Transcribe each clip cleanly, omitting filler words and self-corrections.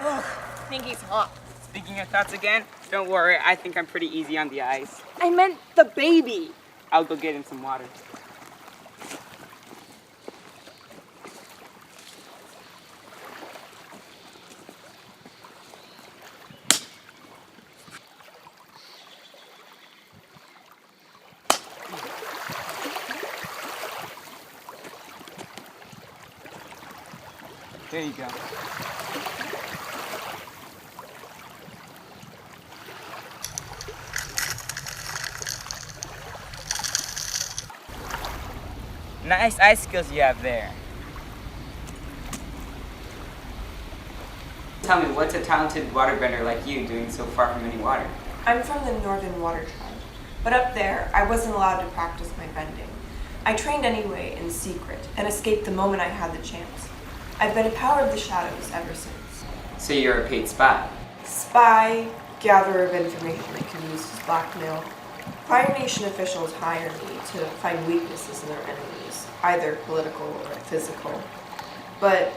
Ugh, Pinky's hot. Speaking your thoughts again? Don't worry, I think I'm pretty easy on the eyes. I meant the baby. I'll go get him some water. There you go. Nice eye skills you have there. Tell me, what's a talented waterbender like you doing so far from any water? I'm from the Northern Water Tribe, but up there, I wasn't allowed to practice my bending. I trained anyway in secret and escaped the moment I had the chance. I've been a power of the shadows ever since. So you're a paid spy? Spy, gatherer of information I can use as blackmail. Fire Nation officials hire me to find weaknesses in their enemies, either political or physical. But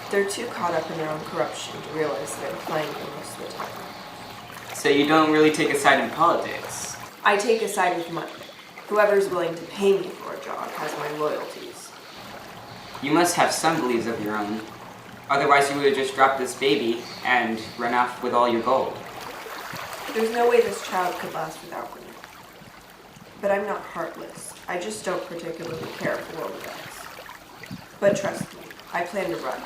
they're too caught up in their own corruption to realize that I'm playing them most of the time. So you don't really take a side in politics? I take a side with money. Whoever's willing to pay me for a job has my loyalties. You must have some beliefs of your own. Otherwise you would have just dropped this baby and run off with all your gold. There's no way this child could last without me. But I'm not heartless. I just don't particularly care for world events. But trust me, I plan to run.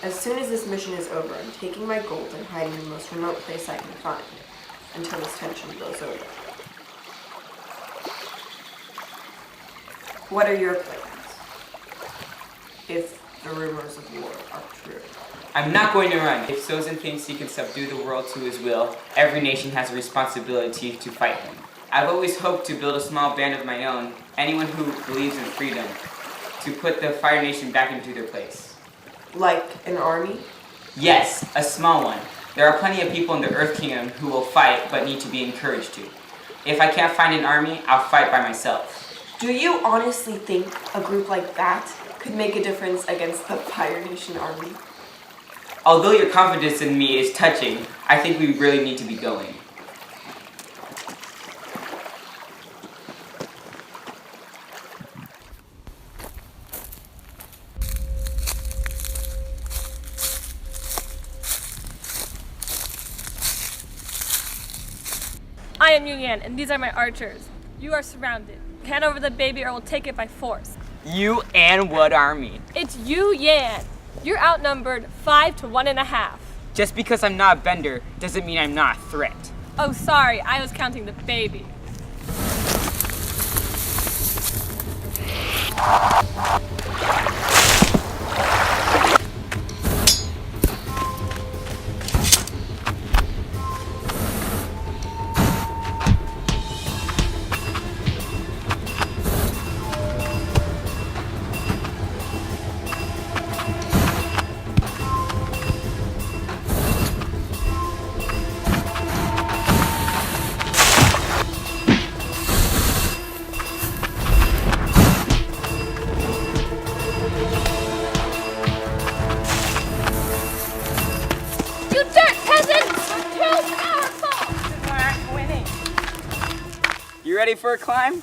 As soon as this mission is over, I'm taking my gold and hiding in the most remote place I can find until this tension blows over. What are your plans? If the rumors of war are true. I'm not going to run. If Sozin thinks he can subdue the world to his will, every nation has a responsibility to fight him. I've always hoped to build a small band of my own, anyone who believes in freedom, to put the Fire Nation back into their place. Like an army? Yes, a small one. There are plenty of people in the Earth Kingdom who will fight but need to be encouraged to. If I can't find an army, I'll fight by myself. Do you honestly think a group like that could make a difference against the Fire Nation army? Although your confidence in me is touching, I think we really need to be going. I am Yu Yan, and these are my archers. You are surrounded. Hand over the baby or we'll take it by force. You and what army? It's Yu Yan. You're outnumbered 5 to 1.5. Just because I'm not a bender doesn't mean I'm not a threat. Oh, sorry, I was counting the baby. You ready for a climb?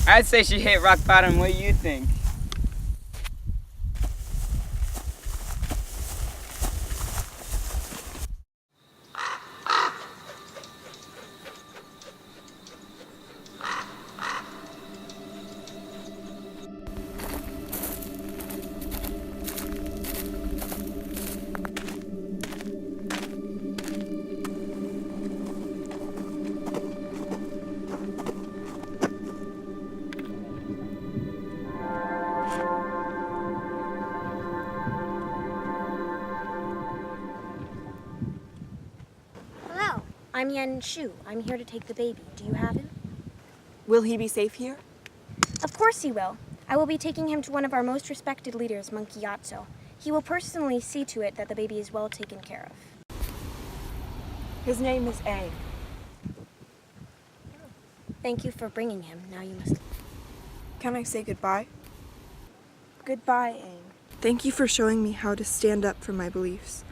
I'd say she hit rock bottom. What do you think? I'm Yen Shu. I'm here to take the baby. Do you have him? Will he be safe here? Of course he will. I will be taking him to one of our most respected leaders, Monkey Yatso. He will personally see to it that the baby is well taken care of. His name is Aang. Thank you for bringing him. Now you must... Can I say goodbye? Goodbye, Aang. Thank you for showing me how to stand up for my beliefs.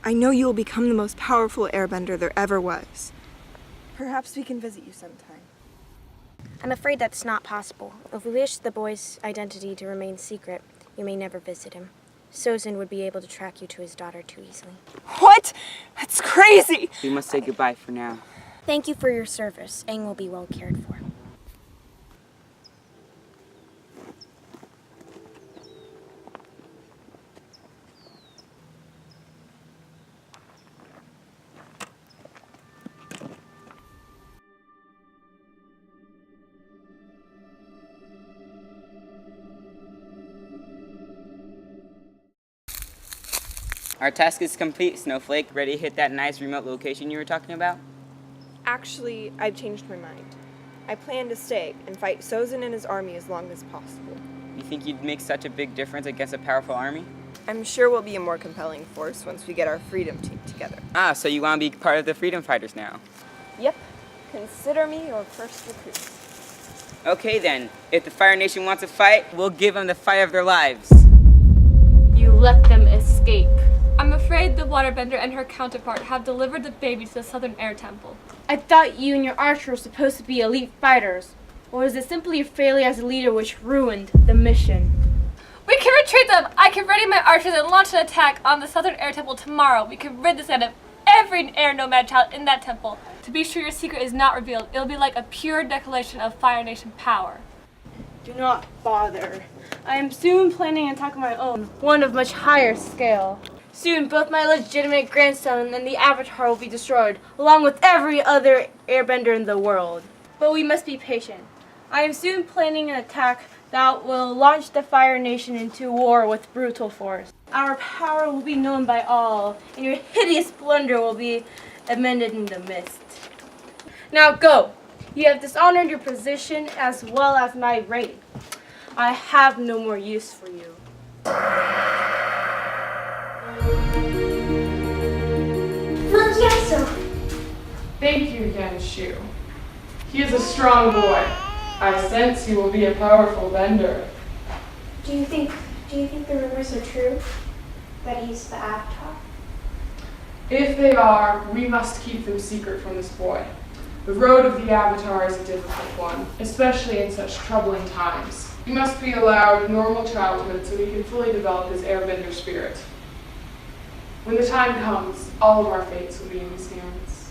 I know you will become the most powerful airbender there ever was. Perhaps we can visit you sometime. I'm afraid that's not possible. If we wish the boy's identity to remain secret, you may never visit him. Sozin would be able to track you to his daughter too easily. What? That's crazy! We must say goodbye for now. Thank you for your service. Aang will be well cared for. Our task is complete, Snowflake. Ready to hit that nice remote location you were talking about? Actually, I've changed my mind. I plan to stay and fight Sozin and his army as long as possible. You think you'd make such a big difference against a powerful army? I'm sure we'll be a more compelling force once we get our freedom team together. Ah, so you want to be part of the Freedom Fighters now? Yep. Consider me your first recruit. Okay then, if the Fire Nation wants to fight, we'll give them the fight of their lives. You let them escape. I'm afraid the waterbender and her counterpart have delivered the baby to the Southern Air Temple. I thought you and your archer were supposed to be elite fighters. Or was it simply your failure as a leader which ruined the mission? We can retreat them! I can ready my archers and launch an attack on the Southern Air Temple tomorrow. We can rid this land of every air nomad child in that temple. To be sure your secret is not revealed, it'll be like a pure declaration of Fire Nation power. Do not bother. I am soon planning an attack of my own, one of much higher scale. Soon, both my legitimate grandson and the Avatar will be destroyed, along with every other airbender in the world. But we must be patient. I am soon planning an attack that will launch the Fire Nation into war with brutal force. Our power will be known by all, and your hideous blunder will be amended in the mist. Now go! You have dishonored your position as well as my raid. I have no more use for you. Thank you, Yen Shu. He is a strong boy. I sense he will be a powerful bender. Do you think the rumors are true? That he's the Avatar? If they are, we must keep them secret from this boy. The road of the Avatar is a difficult one, especially in such troubling times. He must be allowed a normal childhood so he can fully develop his airbender spirit. When the time comes, all of our fates will be in his hands.